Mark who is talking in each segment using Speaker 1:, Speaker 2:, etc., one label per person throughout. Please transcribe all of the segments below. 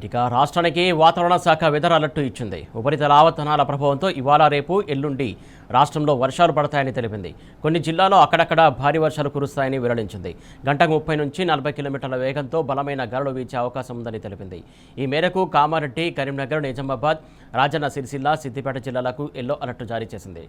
Speaker 1: ఇక రాష్ట్రానికి వాతావరణ శాఖ వెదర్ అలర్ట్ ఇచ్చింది. ఉపరితల ఆవర్తనాల ప్రభావంతో ఇవాళ రేపు ఎల్లుండి రాష్ట్రంలో వర్షాలు పడతాయని తెలిపింది. కొన్ని జిల్లాల్లో అక్కడక్కడ భారీ వర్షాలు కురుస్తాయని వెల్లడించింది. గంటకు 30 నుంచి 40 కిలోమీటర్ల వేగంతో బలమైన గాలులు వీచే అవకాశం ఉందని తెలిపింది. ఈ మేరకు కామారెడ్డి, కరీంనగర్, నిజామాబాద్, రాజన్న సిరిసిల్ల, సిద్దిపేట జిల్లాలకు ఎల్లో అలర్ట్ జారీ చేసింది.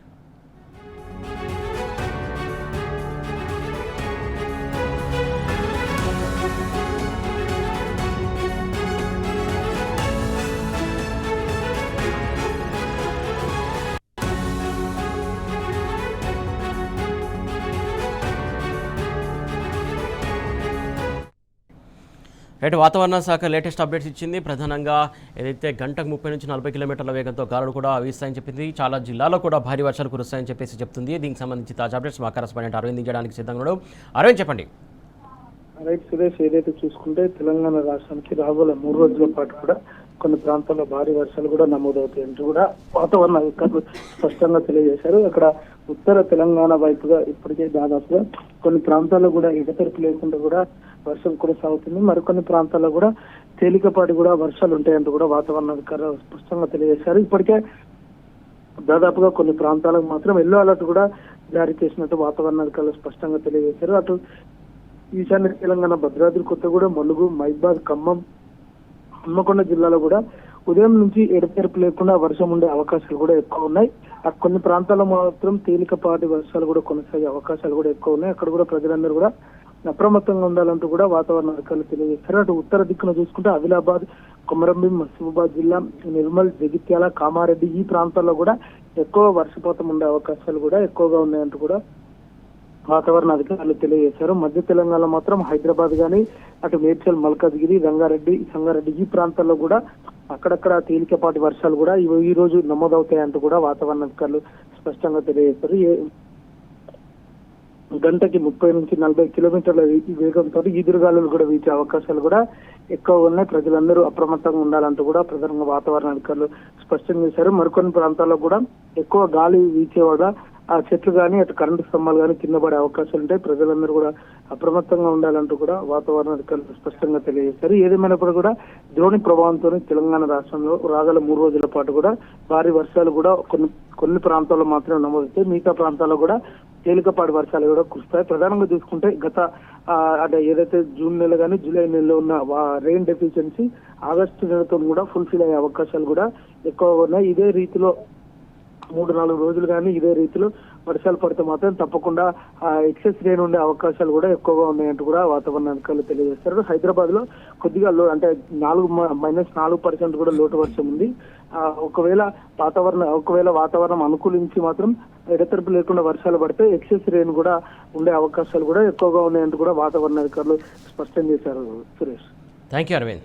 Speaker 1: వాతావరణ శాఖ లేటెస్ట్ అప్డేట్స్ ఇచ్చింది. ప్రధానంగా ఏదైతే గంటకు 30 నుంచి 40 కిలోమీటర్ల వేగంతో గాలులు కూడా వీస్తాయని చెప్పింది. చాలా జిల్లాల్లో కూడా భారీ వర్షాలు కురుస్తాయని చెప్పేసి చెప్తుంది. దీనికి సంబంధించి తాజా అప్డేట్స్ మా కరెస్పాండెంట్ అరవింద్ ఇవ్వడానికి సిద్ధంగా ఉన్నాడు. అరవింద్, చెప్పండి.
Speaker 2: రైట్ సురేష్, ఏదైతే చూసుకుంటే తెలంగాణ రాష్ట్రానికి రాబోయే 3 రోజుల పాటు కూడా కొన్ని ప్రాంతాల్లో భారీ వర్షాలు కూడా నమోదవుతాయంటూ కూడా వాతావరణ అధికారులు స్పష్టంగా తెలియజేశారు. అక్కడ ఉత్తర తెలంగాణ వైపుగా ఇప్పటికే దాదాపుగా కొన్ని ప్రాంతాల్లో కూడా ఎడతెరిపి లేకుండా కూడా వర్షం కొనసాగుతుంది. మరికొన్ని ప్రాంతాల్లో కూడా తేలికపాటి కూడా వర్షాలు ఉంటాయంటూ కూడా వాతావరణ అధికారులు స్పష్టంగా తెలియజేశారు. ఇప్పటికే దాదాపుగా కొన్ని ప్రాంతాలకు మాత్రం ఎల్లో అలర్ట్ కూడా జారీ చేసినట్టు వాతావరణ అధికారులు స్పష్టంగా తెలియజేశారు. అటు ఈశాన్య తెలంగాణ భద్రాద్రి కొత్తగూడెం, ములుగు, మహబూబాద్, ఖమ్మం, హన్మకొండ జిల్లాలో కూడా ఉదయం నుంచి ఎడతెరిపి లేకుండా వర్షం ఉండే అవకాశాలు కూడా ఎక్కువ ఉన్నాయి. కొన్ని ప్రాంతాల్లో మాత్రం తేలికపాటి వర్షాలు కూడా కొనసాగే అవకాశాలు కూడా ఎక్కువ ఉన్నాయి. అక్కడ కూడా ప్రజలందరూ కూడా అప్రమత్తంగా ఉండాలంటూ కూడా వాతావరణ అధికారులు తెలియజేశారు. అటు ఉత్తర దిక్కున చూసుకుంటే ఆదిలాబాద్, కొమరంభీం, మహబూబాబాద్ జిల్లా, నిర్మల్, జగిత్యాల, కామారెడ్డి ఈ ప్రాంతాల్లో కూడా ఎక్కువ వర్షపాతం ఉండే అవకాశాలు కూడా ఎక్కువగా ఉన్నాయంటూ కూడా వాతావరణ అధికారులు తెలియజేశారు. మధ్య తెలంగాణలో మాత్రం హైదరాబాద్ గానీ, అటు మేడ్చల్, మల్కాజ్గిరి, రంగారెడ్డి, సంగారెడ్డి ఈ ప్రాంతాల్లో కూడా అక్కడక్కడ తేలికపాటి వర్షాలు కూడా ఈ రోజు నమోదవుతాయంటూ కూడా వాతావరణ అధికారులు స్పష్టంగా తెలియజేశారు. గంటకి 30 నుంచి 40 కిలోమీటర్ల వేగంతో ఈదురుగాలులు కూడా వీచే అవకాశాలు కూడా ఎక్కువ ఉన్నాయి. ప్రజలందరూ అప్రమత్తంగా ఉండాలంటూ కూడా ప్రధానంగా వాతావరణ అధికారులు స్పష్టం చేశారు. మరికొన్ని ప్రాంతాల్లో కూడా ఎక్కువ గాలి వీచే వల్ల ఆ చెట్లు కానీ, అటు కరెంటు స్తంభాలు కానీ కింద పడే అవకాశాలు ఉంటాయి. ప్రజలందరూ కూడా అప్రమత్తంగా ఉండాలంటూ కూడా వాతావరణ అధికారులు స్పష్టంగా తెలియజేశారు. ఏదేమైనప్పుడు కూడా ద్రోణి ప్రభావంతో తెలంగాణ రాష్ట్రంలో రాగల 3 రోజుల పాటు కూడా భారీ వర్షాలు కూడా కొన్ని ప్రాంతాల్లో మాత్రమే నమోదవుతాయి. మిగతా ప్రాంతాల్లో కూడా తేలికపాటి వర్షాలు కూడా కురుస్తాయి. ప్రధానంగా చూసుకుంటే అంటే ఏదైతే జూన్ నెల కానీ జూలై నెలలో ఉన్న రెయిన్ డెఫిషియన్సీ ఆగస్టు నెలతో కూడా ఫుల్ఫిల్ అయ్యే అవకాశాలు కూడా ఎక్కువగా ఉన్నాయి. ఇదే రీతిలో 3-4 రోజులు కానీ ఇదే రీతిలో వర్షాలు పడితే మాత్రం తప్పకుండా ఎక్సెస్ రెయిన్ ఉండే అవకాశాలు కూడా ఎక్కువగా ఉన్నాయంటూ కూడా వాతావరణ అధికారులు తెలియజేస్తారు. హైదరాబాద్ లో కొద్దిగా అంటే -4% కూడా లోటు వర్షం ఉంది. ఒకవేళ వాతావరణం అనుకూలించి మాత్రం ఎడతెరిపి లేకుండా వర్షాలు పడితే ఎక్సెస్ రెయిన్ కూడా ఉండే అవకాశాలు కూడా ఎక్కువగా ఉన్నాయంటూ కూడా వాతావరణ అధికారులు స్పష్టం చేశారు. Suresh,
Speaker 1: thank you Arvind.